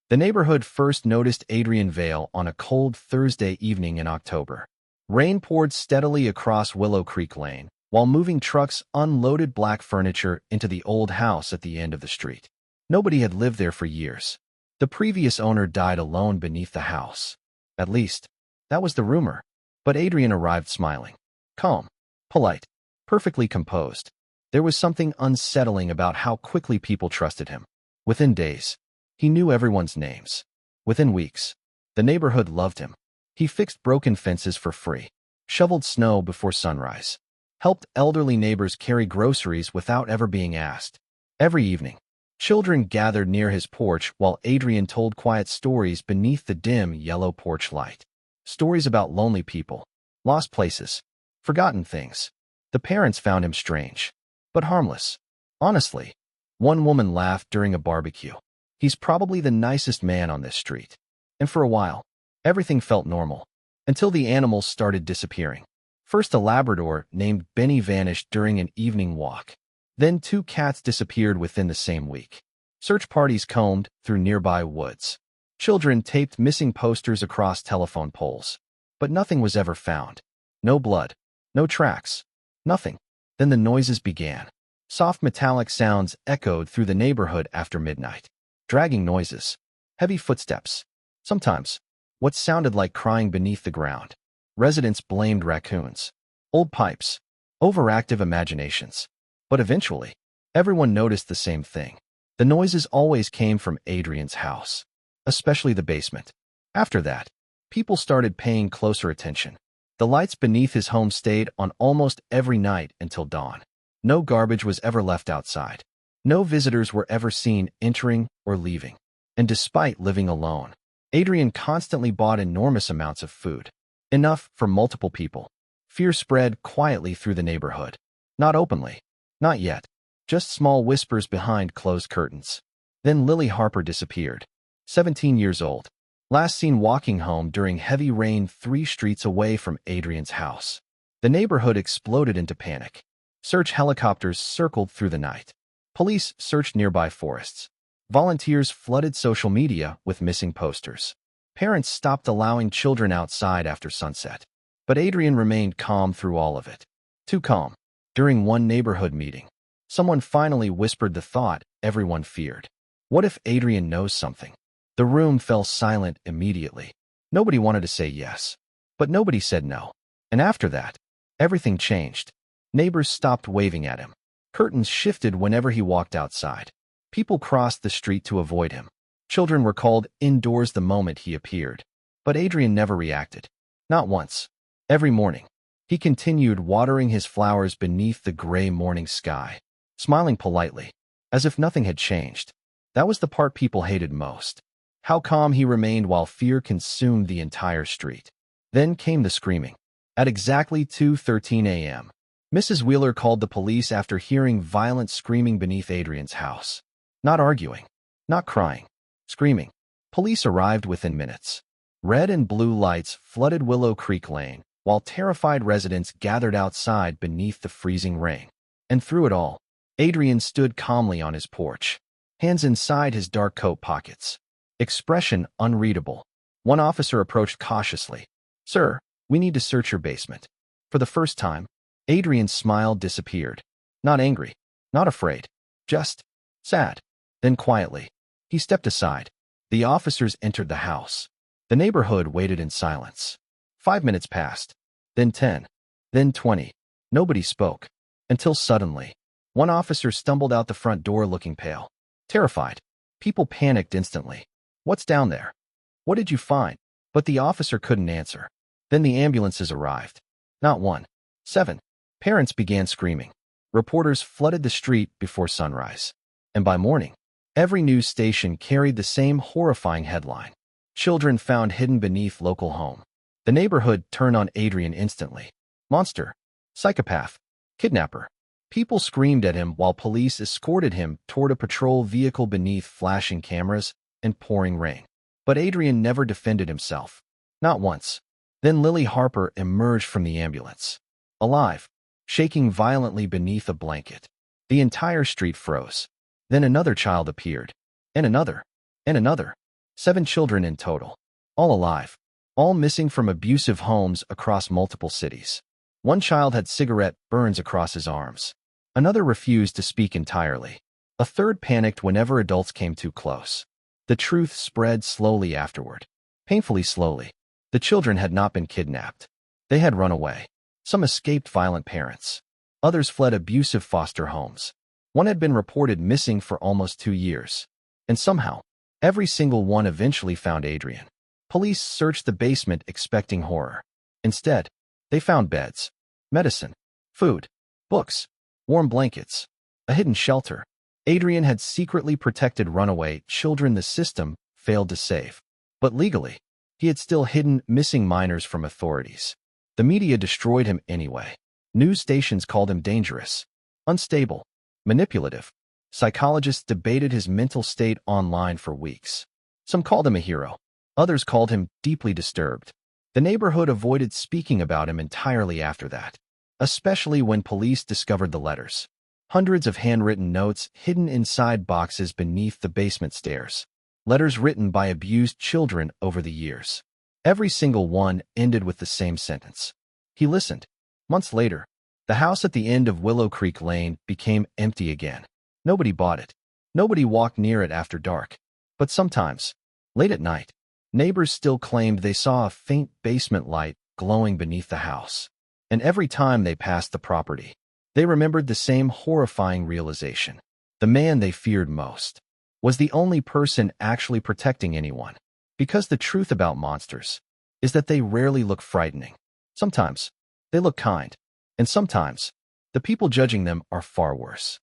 The neighborhood first noticed Adrian Vale on a cold Thursday evening in October. Rain poured steadily across Willow Creek Lane, while moving trucks unloaded black furniture into the old house at the end of the street. Nobody had lived there for years. The previous owner died alone beneath the house. At least, that was the rumor. But Adrian arrived smiling, calm, polite, perfectly composed. There was something unsettling about how quickly people trusted him. Within days, he knew everyone's names. Within weeks, the neighborhood loved him. He fixed broken fences for free, shoveled snow before sunrise, helped elderly neighbors carry groceries without ever being asked. Every evening, children gathered near his porch while Adrian told quiet stories beneath the dim yellow porch light. Stories about lonely people, lost places, forgotten things. The parents found him strange, but harmless. Honestly, one woman laughed during a barbecue. He's probably the nicest man on this street. And for a while, everything felt normal, until the animals started disappearing. First, a Labrador named Benny vanished during an evening walk. Then 2 cats disappeared within the same week. Search parties combed through nearby woods. Children taped missing posters across telephone poles. But nothing was ever found. No blood, no tracks, nothing. Then the noises began. Soft metallic sounds echoed through the neighborhood after midnight. Dragging noises, heavy footsteps. Sometimes, what sounded like crying beneath the ground. Residents blamed raccoons, old pipes, overactive imaginations. But eventually, everyone noticed the same thing. The noises always came from Adrian's house, especially the basement. After that, people started paying closer attention. The lights beneath his home stayed on almost every night until dawn. No garbage was ever left outside. No visitors were ever seen entering or leaving. And despite living alone, Adrian constantly bought enormous amounts of food. Enough for multiple people. Fear spread quietly through the neighborhood. Not openly. Not yet. Just small whispers behind closed curtains. Then Lily Harper disappeared. 17 years old. Last seen walking home during heavy rain 3 streets away from Adrian's house. The neighborhood exploded into panic. Search helicopters circled through the night. Police searched nearby forests. Volunteers flooded social media with missing posters. Parents stopped allowing children outside after sunset. But Adrian remained calm through all of it. Too calm. During one neighborhood meeting, someone finally whispered the thought everyone feared. What if Adrian knows something? The room fell silent immediately. Nobody wanted to say yes, but nobody said no. And after that, everything changed. Neighbors stopped waving at him. Curtains shifted whenever he walked outside. People crossed the street to avoid him. Children were called indoors the moment he appeared. But Adrian never reacted. Not once. Every morning, he continued watering his flowers beneath the gray morning sky, smiling politely, as if nothing had changed. That was the part people hated most. How calm he remained while fear consumed the entire street. Then came the screaming. At exactly 2:13 a.m., Mrs. Wheeler called the police after hearing violent screaming beneath Adrian's house. Not arguing, not crying, screaming. Police arrived within minutes. Red and blue lights flooded Willow Creek Lane, while terrified residents gathered outside beneath the freezing rain. And through it all, Adrian stood calmly on his porch, hands inside his dark coat pockets. Expression unreadable. One officer approached cautiously. "Sir, we need to search your basement." For the first time, Adrian's smile disappeared. Not angry, not afraid, just sad. Then quietly, he stepped aside. The officers entered the house. The neighborhood waited in silence. 5 minutes passed, then 10, then 20. Nobody spoke, until suddenly, one officer stumbled out the front door looking pale, terrified. People panicked instantly. "What's down there? What did you find?" But the officer couldn't answer. Then the ambulances arrived. Not one, 7. Parents began screaming. Reporters flooded the street before sunrise. And by morning, every news station carried the same horrifying headline. Children found hidden beneath local home. The neighborhood turned on Adrian instantly. Monster, psychopath, kidnapper. People screamed at him while police escorted him toward a patrol vehicle beneath flashing cameras and pouring rain. But Adrian never defended himself. Not once. Then Lily Harper emerged from the ambulance. Alive, shaking violently beneath a blanket. The entire street froze. Then another child appeared. And another. And another. 7 children in total. All alive. All missing from abusive homes across multiple cities. One child had cigarette burns across his arms. Another refused to speak entirely. A third panicked whenever adults came too close. The truth spread slowly afterward. Painfully slowly. The children had not been kidnapped. They had run away. Some escaped violent parents. Others fled abusive foster homes. One had been reported missing for almost 2 years. And somehow, every single one eventually found Adrian. Police searched the basement expecting horror. Instead, they found beds, medicine, food, books, warm blankets, a hidden shelter. Adrian had secretly protected runaway children the system failed to save. But legally, he had still hidden missing minors from authorities. The media destroyed him anyway. News stations called him dangerous, unstable, manipulative. Psychologists debated his mental state online for weeks. Some called him a hero. Others called him deeply disturbed. The neighborhood avoided speaking about him entirely after that, especially when police discovered the letters. Hundreds of handwritten notes hidden inside boxes beneath the basement stairs. Letters written by abused children over the years. Every single one ended with the same sentence. He listened. Months later, the house at the end of Willow Creek Lane became empty again. Nobody bought it. Nobody walked near it after dark. But sometimes, late at night, neighbors still claimed they saw a faint basement light glowing beneath the house. And every time they passed the property, they remembered the same horrifying realization. The man they feared most was the only person actually protecting anyone. Because the truth about monsters is that they rarely look frightening. Sometimes, they look kind. And sometimes, the people judging them are far worse.